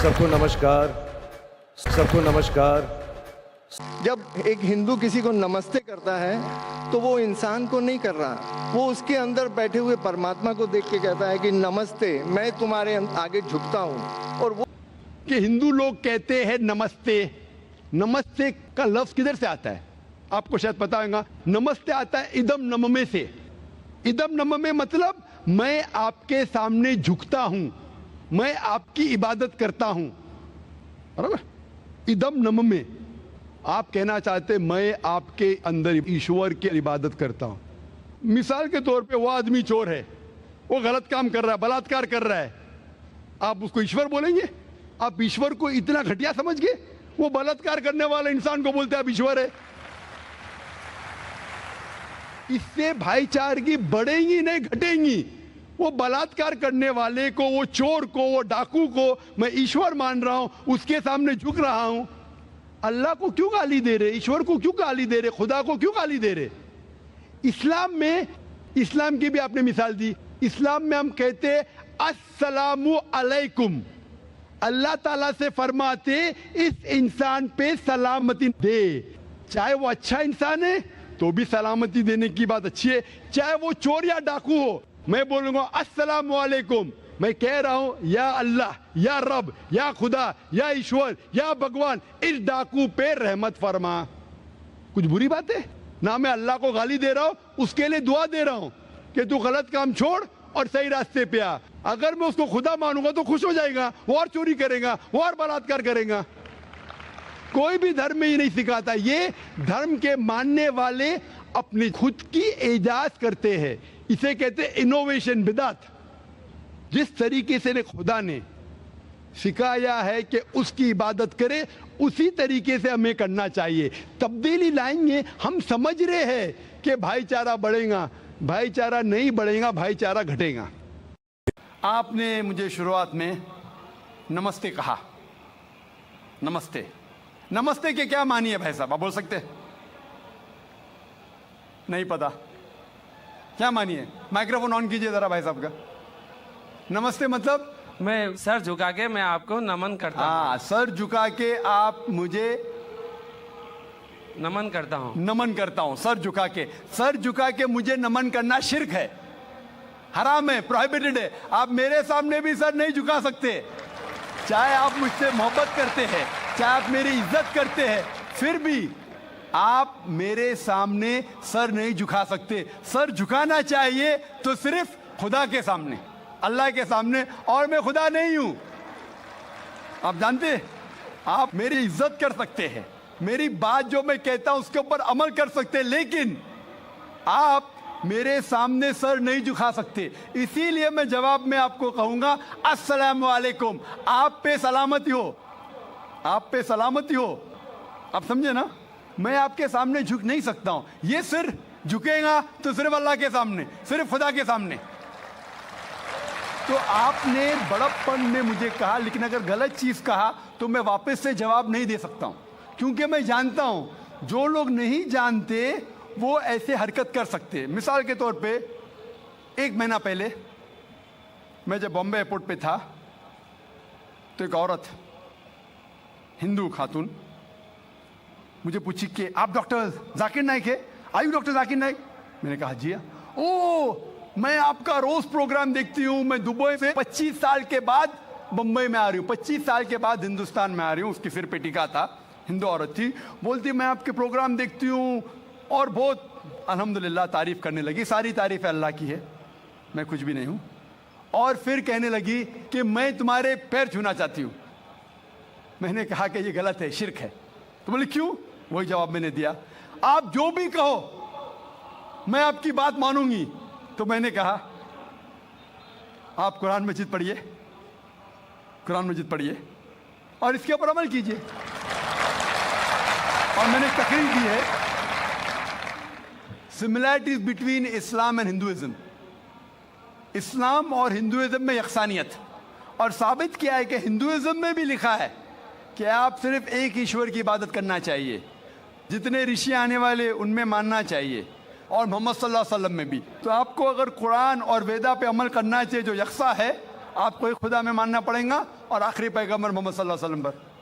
सबको नमस्कार, सबको नमस्कार। जब एक हिंदू किसी को नमस्ते करता है तो वो इंसान को नहीं कर रहा, वो उसके अंदर बैठे हुए परमात्मा को देख के कहता है कि नमस्ते, मैं तुम्हारे आगे झुकता हूँ। और वो कि हिंदू लोग कहते हैं नमस्ते, नमस्ते का लफ्ज किधर से आता है आपको शायद पता होगा। नमस्ते आता है इदम नममे से। इदम नममे मतलब मैं आपके सामने झुकता हूं, मैं आपकी इबादत करता हूं, बराबर। इदम नममे आप कहना चाहते मैं आपके अंदर ईश्वर की इबादत करता हूं। मिसाल के तौर पे वो आदमी चोर है, वो गलत काम कर रहा है, बलात्कार कर रहा है, आप उसको ईश्वर बोलेंगे? आप ईश्वर को इतना घटिया समझ गए? वो बलात्कार करने वाले इंसान को बोलते आप ईश्वर है। इससे भाईचारगी बढ़ेगी नहीं घटेगी। वो बलात्कार करने वाले को, वो चोर को, वो डाकू को मैं ईश्वर मान रहा हूं, उसके सामने झुक रहा हूं। अल्लाह को क्यों गाली दे रहे, ईश्वर को क्यों गाली दे रहे, खुदा को क्यों गाली दे रहे? इस्लाम में, इस्लाम की भी आपने मिसाल दी, इस्लाम में हम कहते अस्सलामु अलैकुम। अल्लाह ताला से फरमाते इस इंसान पे सलामती दे। चाहे वो अच्छा इंसान है तो भी सलामती देने की बात अच्छी है, चाहे वो चोर या डाकू हो। मैं बोलूंगा अस्सलामु अलैकुम, मैं कह रहा हूं या अल्लाह, या रब, या खुदा, या ईश्वर, या भगवान, इस डाकू पे रहमत फरमा। कुछ बुरी बात है ना? मैं अल्लाह को गाली दे रहा हूं, उसके लिए दुआ दे रहा हूं कि तू गलत काम छोड़ और सही रास्ते पे आ। अगर मैं उसको खुदा मानूंगा तो खुश हो जाएगा, वो और चोरी करेगा, वो और बलात्कार करेगा। कोई भी धर्म में ये नहीं सिखाता। ये धर्म के मानने वाले अपनी खुद की इजाद करते हैं, इसे कहते हैं इनोवेशन, बिदात। जिस तरीके से खुदा ने सिखाया है कि उसकी इबादत करे, उसी तरीके से हमें करना चाहिए। तब्दीली लाएंगे, हम समझ रहे हैं कि भाईचारा बढ़ेगा, भाईचारा नहीं बढ़ेगा, भाईचारा घटेगा। आपने मुझे शुरुआत में नमस्ते कहा। नमस्ते, नमस्ते के क्या मानी है भाई साहब, आप बोल सकते हैं? नहीं पता क्या मानी है? माइक्रोफोन ऑन कीजिए जरा भाई साहब का। नमस्ते मतलब मैं सर झुका के मैं आपको नमन करता हूँ। हाँ, सर झुका के आप मुझे नमन करता हूँ। नमन करता हूं। सर झुका के, सर झुका के मुझे नमन करना शिर्क है, हराम है, प्रोहिबिटेड है। आप मेरे सामने भी सर नहीं झुका सकते, चाहे आप मुझसे मोहब्बत करते हैं, चाहे आप मेरी इज्जत करते हैं, फिर भी आप मेरे सामने सर नहीं झुका सकते। सर झुकाना चाहिए तो सिर्फ खुदा के सामने, अल्लाह के सामने, और मैं खुदा नहीं हूं। आप जानते हैं, आप मेरी इज्जत कर सकते हैं, मेरी बात जो मैं कहता हूं उसके ऊपर अमल कर सकते हैं, लेकिन आप मेरे सामने सर नहीं झुका सकते। इसीलिए मैं जवाब में आपको कहूंगा अस्सलामु अलैकुम, आप पे सलामती हो, आप पे सलामती हो। आप समझे ना? मैं आपके सामने झुक नहीं सकता हूं। ये सिर झुकेगा तो सिर्फ अल्लाह के सामने, सिर्फ खुदा के सामने। तो आपने बड़प्पन में मुझे कहा, लेकिन अगर गलत चीज कहा तो मैं वापस से जवाब नहीं दे सकता हूं, क्योंकि मैं जानता हूं जो लोग नहीं जानते वो ऐसे हरकत कर सकते हैं। मिसाल के तौर पे, 1 महीना पहले मैं जब बॉम्बे एयरपोर्ट पे था तो एक औरत, हिंदू खातून, मुझे पूछी कि आप डॉक्टर जाकिर नाइक है? आयु डॉक्टर जाकिर नाइक? मैंने कहा जी। ओ, मैं आपका रोज प्रोग्राम देखती हूँ, मैं दुबई से 25 साल के बाद बम्बई में आ रही हूँ, 25 साल के बाद हिंदुस्तान में आ रही हूँ। उसके सिर पे टीका था, हिंदू औरत थी, बोलती मैं आपके प्रोग्राम देखती हूँ और बहुत अल्हम्दुलिल्लाह तारीफ करने लगी। सारी तारीफ अल्लाह की है, मैं कुछ भी नहीं हूँ। और फिर कहने लगी कि मैं तुम्हारे पैर छूना चाहती हूँ। मैंने कहा कि ये गलत है, शिर्क है। तो बोले क्यों? वही जवाब मैंने दिया, आप जो भी कहो मैं आपकी बात मानूंगी। तो मैंने कहा आप कुरान मजीद पढ़िए, कुरान मजीद पढ़िए और इसके ऊपर अमल कीजिए। और मैंने तकरीर दी है similarities between Islam and Hinduism, इस्लाम और हिंदुइज्म में यकसानियत, और साबित किया है कि हिंदुइज्म में भी लिखा है कि आप सिर्फ एक ईश्वर की इबादत करना चाहिए, जितने ऋषि आने वाले उनमें मानना चाहिए, और मोहम्मद सल्लल्लाहु अलैहि वसल्लम में भी। तो आपको अगर कुरान और वेदा पे अमल करना चाहिए जो यकसा है, आपको एक खुदा में मानना पड़ेगा और आखिरी पैगंबर मोहम्मद सल्लल्लाहु अलैहि वसल्लम पर।